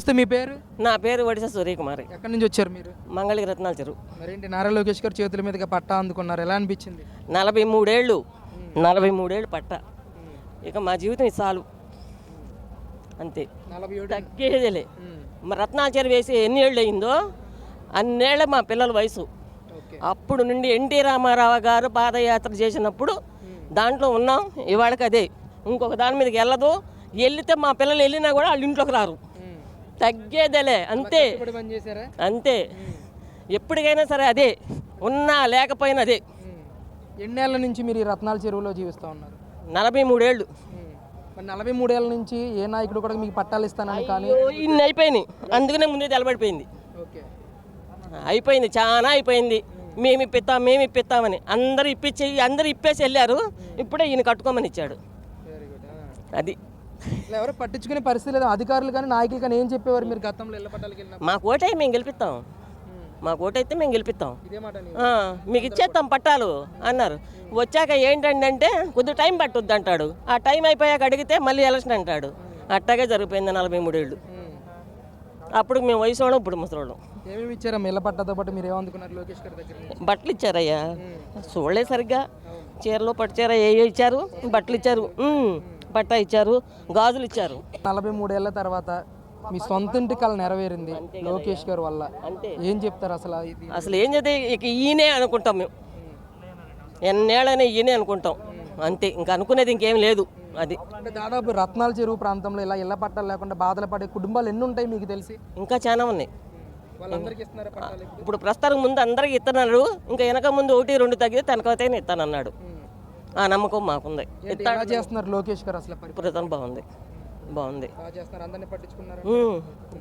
నమస్తే, మీ పేరు? నా పేరు వడిస సూర్యకుమారి. ఎక్కడి నుంచి వచ్చారు మీరు? మంగళగిరి రత్నాల చెరువు. మరేంటి నారా లోకేష్ గారు చేతుల మీదుగా పట్టా అందుకున్నారు, ఎలా అనిపించింది? 43 ఏళ్ళు 43 ఏళ్ళు పట్ట. ఇక మా జీవితం ఇది చాలు, అంతే, 47 తగ్గేదేలే. మరి రత్నాల చెరువు వేసి ఎన్ని ఏళ్ళు అయిందో అన్నేళ్ళ మా పిల్లల వయసు. అప్పుడు నుండి ఎన్టీ రామారావు గారు పాదయాత్ర చేసినప్పుడు దాంట్లో ఉన్నాం. ఇవాళకి అదే, ఇంకొక దాని మీదకి వెళ్ళదు. వెళ్తే మా పిల్లలు వెళ్ళినా కూడా వాళ్ళ ఇంట్లోకి రారు. తగ్గేదేలే, అంతే అంతే. ఎప్పటికైనా సరే అదే, ఉన్నా లేకపోయినా అదే. ఎన్నేళ్ల నుంచి మీరు ఈ రత్నాల చెరువులో జీవిస్తూ ఉన్నారు? 43 ఏళ్ళు. 43 ఏళ్ళ నుంచి ఏ నాయకుడు కూడా మీకు పట్టాలు ఇస్తానని కానీ ఇన్ని అయిపోయినాయి. అందుకనే ముందే తెలబడిపోయింది. అయిపోయింది, చాలా అయిపోయింది. మేము ఇప్పిస్తామని అందరూ ఇప్పేసి వెళ్ళారు. ఇప్పుడే ఈయన కట్టుకోమని ఇచ్చాడు. అది ఎవరు పట్టించుకునే పరిస్థితి లేదు. అధికారులు కానీ నాయకులు కానీ ఏం చెప్పేవారు మీరు గతంలో ఇళ్ళ పట్టాలకి వెళ్ళినా? మాకు ఓటై మేము గెలిపిస్తాం, మాకు ఓటైతే మేము గెలిపిస్తాం, మీకు ఇచ్చేస్తాం పట్టాలు అన్నారు. వచ్చాక ఏంటంటే కొద్ది టైం పట్టుద్ది అంటాడు. ఆ టైం అయిపోయాక అడిగితే మళ్ళీ ఎలక్షన్ అంటాడు. అట్టాగే జరిగిపోయింది 43 ఏళ్ళు. అప్పుడు మేము వయసు వాళ్ళం, ఇప్పుడు ముసలోళ్ళం. ఏమేమి ఇచ్చారమ్మా ఇళ్ళ పట్టాతో పాటు? మీరు ఏమనుకున్నారు లోకేష్ గారి దగ్గర? బట్టలు ఇచ్చారయ్యా, చూడలే సరిగ్గా. చీరలో పట్టు చీర ఏ ఇచ్చారు, బట్టలు ఇచ్చారు, పట్టా ఇచ్చారు, గాజులు ఇచ్చారు. 43 ఏళ్ల తర్వాత మీ సొంత ఇంటి కళ నెరవేరింది లోకేష్ గారి వల్ల. ఏం చెప్తారు అసలు? అసలు ఏం చేస్తే ఇక ఈయనే అనుకుంటాం మేము. ఎన్నేళ్ళనే ఈయనే అనుకుంటాం, అంతే. ఇంకా అనుకునేది ఇంకేం లేదు. అది అంటే దాదాపు రత్నాల చెరువు ప్రాంతంలో ఇలా ఇళ్ల పట్టాలు లేకుండా బాధలు పడే కుటుంబాలు ఎన్ని ఉంటాయి మీకు తెలిసి? ఇంకా చాలా ఉన్నాయి. వాళ్ళందరికీ ఇస్తున్నారు పట్టాలు? ఇప్పుడు ప్రస్తుతానికి ముందు అందరికి ఇస్తున్నాడు. ఇంకా వెనక ముందు 1-2 తగ్గితే తనకైతే ఇస్తానన్నాడు. ఆ నమ్మకం మాకుంది. ఎలా చేస్తున్నారు లోకేష్ గారు అసలు? పరిపాలన బాగుంది, బాగుంది. పట్టించుకున్నారు,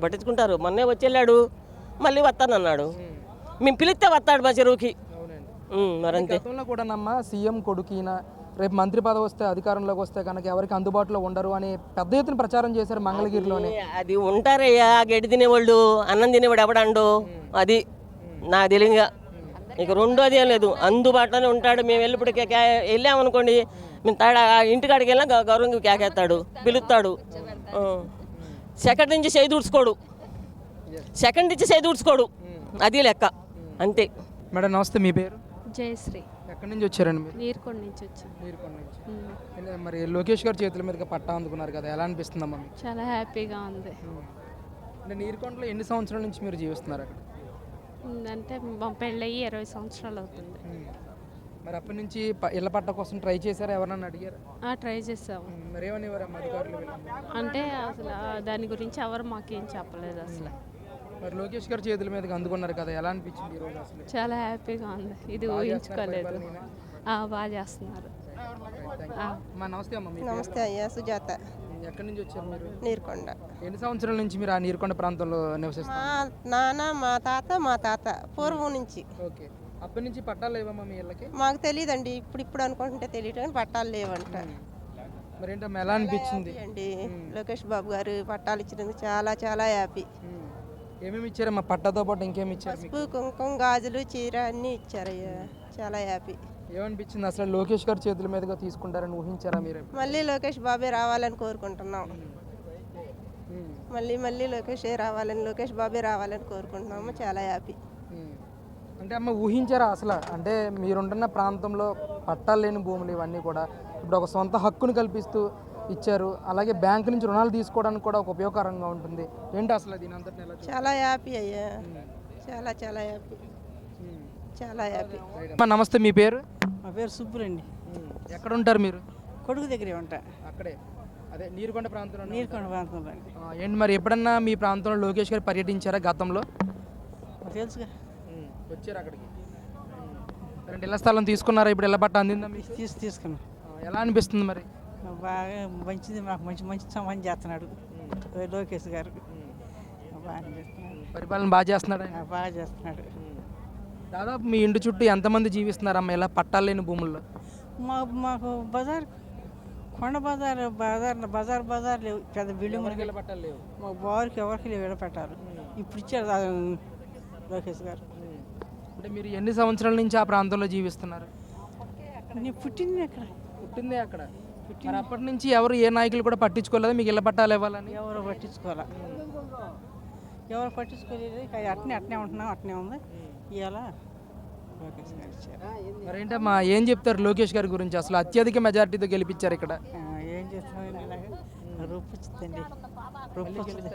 పట్టించుకుంటారు. మొన్నే వచ్చి వెళ్ళాడు, మళ్ళీ వస్తానన్నాడు. మేము పిలిస్తే వస్తాడు మా చెరువుకి. మరంతే. గతంలో కూడా నమ్మ సీఎం కొడుకున రేపు మంత్రి పదవి వస్తే అధికారంలోకి వస్తే కనుక ఎవరికి అందుబాటులో ఉండరు అని పెద్ద ఎత్తున ప్రచారం చేశారు మంగళగిరిలోనే. అది ఉంటారయ్యా, గడ్డి తినేవాళ్ళు, అన్నం తినేవాడు ఎవడండు. అది నాకు తెలియగా. ఇక రెండోది ఏం లేదు, అందుబాటులోనే ఉంటాడు. మేము వెళ్ళిప్పటికే వెళ్ళామనుకోండి, మేము ఇంటికాడికి వెళ్ళినా గౌరవంగా కేకేస్తాడు, పిలుస్తాడు. సెకండ్ నుంచి చేయి దూడ్చుకోడు, సెకండ్ నుంచి చేయి దూడ్చుకోడు, అది లెక్క, అంతే. మేడం నమస్తే, మీ పేరు? జయశ్రీ. ఎక్కడి నుంచి వచ్చారండి మీరు? నీరుకొండ నుంచి వచ్చాను. నీరుకొండ నుంచి. మరి లోకేష్ గారి చేతుల మీదుగా పట్టా అందుకున్నారు కదా, ఎలా అనిపిస్తుందమ్మా మీకు? చాలా హ్యాపీగా ఉంది. అంటే నీరుకొండలో ఎన్ని సంవత్సరాల నుంచి మీరు జీవిస్తున్నారు అక్కడ? అంటే మా పెళ్ళయి 20 సంవత్సరాలు అవుతుంది. మరి అప్పటి నుంచి ఇళ్ళ పట్ట కోసం ట్రై చేశారా? ఎవరన్నా అడిగారు? ట్రై చేసాము. మరి ఏమనేవారమ్మా అధికారులు? అంటే అసలు దాని గురించి ఎవరు మాకేం చెప్పలేదు అసలు. మరి లోకేష్ గారి చేతుల మీదకి అందుకున్నారు కదా, ఎలా అనిపించింది ఈరోజు అసలు? చాలా హ్యాపీగా ఉంది, ఇది ఊహించుకోలేదు. బాగా చేస్తున్నారు. నమస్తే అమ్మ. నమస్తే అయ్యా, సుజాత. ఎక్కడి నుంచి వచ్చారు మీరు? నీరుకొండ. ఎన్ని సంవత్సరాల నుంచి మీరు ఆ నీరుకొండ ప్రాంతంలో నివసిస్తారు? మా నాన్న, మా తాత పూర్వం నుంచి. ఓకే. అప్పటి నుంచి పట్టాలు లేవమ్మా మీ ఇళ్ళకి? మాకు తెలియదండి, ఇప్పుడు అనుకుంటుంటే తెలియదు కానీ పట్టాలు లేవంట. మరి ఏంటమ్మా ఎలా అనిపించింది అండి? లోకేష్ బాబు గారు పట్టాలు ఇచ్చినందుకు చాలా చాలా హ్యాపీ. ఏమేమి ఇచ్చారమ్మా పట్టాతో పాటు? ఇంకేమి ఇచ్చారు? పసుపు, కుంకుమ, గాజులు, చీర అన్నీ ఇచ్చారయ్యా, చాలా హ్యాపీ. ఏమనిపించింది అసలు? లోకేష్ గారి చేతుల మీదుగా తీసుకుంటారని ఊహించారా మీరు? మళ్ళీ లోకేష్ బాబే రావాలని కోరుకుంటున్నాం. మళ్ళీ లోకేష్ బాబే రావాలని కోరుకుంటున్నాము, చాలా హ్యాపీ. అంటే అమ్మ ఊహించారా అసలు? అంటే మీరుంటున్న ప్రాంతంలో పట్టాలు లేని భూములు ఇవన్నీ కూడా ఇప్పుడు ఒక సొంత హక్కును కల్పిస్తూ ఇచ్చారు. అలాగే బ్యాంకు నుంచి రుణాలు తీసుకోవడానికి కూడా ఒక ఉపయోగకరంగా ఉంటుంది. ఏంటి అసలు దీని అంతటి? చాలా హ్యాపీ అయ్యా, చాలా చాలా హ్యాపీ, చాలా హ్యాపీ. నమస్తే, మీ పేరు? మా పేరు సుబ్బులండి. ఎక్కడ ఉంటారు మీరు? కొడుకు దగ్గరే ఉంటా. అక్కడే, అదే నీరుకొండ ప్రాంతంలో? నీరుకొండ ప్రాంతంలో. ఏంటి మరి ఎప్పుడన్నా మీ ప్రాంతంలో లోకేష్ గారు పర్యటించారా గతంలో? తెలుసుగా, వచ్చారు అక్కడికి. ఇళ్ల స్థలం తీసుకున్నారా? ఇప్పుడు ఇళ్ల పట్ట అందిందా మీకు? తీసుకున్నాం. ఎలా అనిపిస్తుంది మరి? బాగా మంచిది, మాకు మంచి సంబంధం చేస్తున్నాడు లోకేష్ గారు. బాగా చేస్తున్నాడు, పరిపాలన బాగా చేస్తున్నాడు. బాగా చేస్తున్నాడు. దాదాపు మీ ఇంటి చుట్టూ ఎంతమంది జీవిస్తున్నారమ్మా ఇలా పట్టాలు లేని భూముల్లో? మాకు బజార్, కొండ బజార్ లేవు, పెద్ద బిల్డింగ్ పట్టాలు లేవు. మా బారికి ఎవరికి లేవు ఇళ్ళ పట్టాలు. ఇప్పుడు ఇచ్చారు లోకేష్ గారు. అంటే మీరు ఎన్ని సంవత్సరాల నుంచి ఆ ప్రాంతంలో జీవిస్తున్నారు? నేను పుట్టింది అక్కడ. మరి అప్పటి నుంచి ఎవరు ఏ నాయకులు కూడా పట్టించుకోలేదు మీకు ఇళ్ళ పట్టాలు ఇవ్వాలని? ఎవరు పట్టించుకోవాలా? ఎవరు పట్టించుకోలేదు ఇక అట్నే ఉంటున్నాం అట్నే ఉంది ఇవాళ లోకేష్ గారు ఇచ్చారు. మరేంటమ్మా ఏం చెప్తారు లోకేష్ గారి గురించి? అసలు అత్యధిక మెజార్టీతో గెలిపించారు ఇక్కడ. ఏం చేస్తాం ఇలాగ రూపు వచ్చిందండి రూపు వచ్చింది.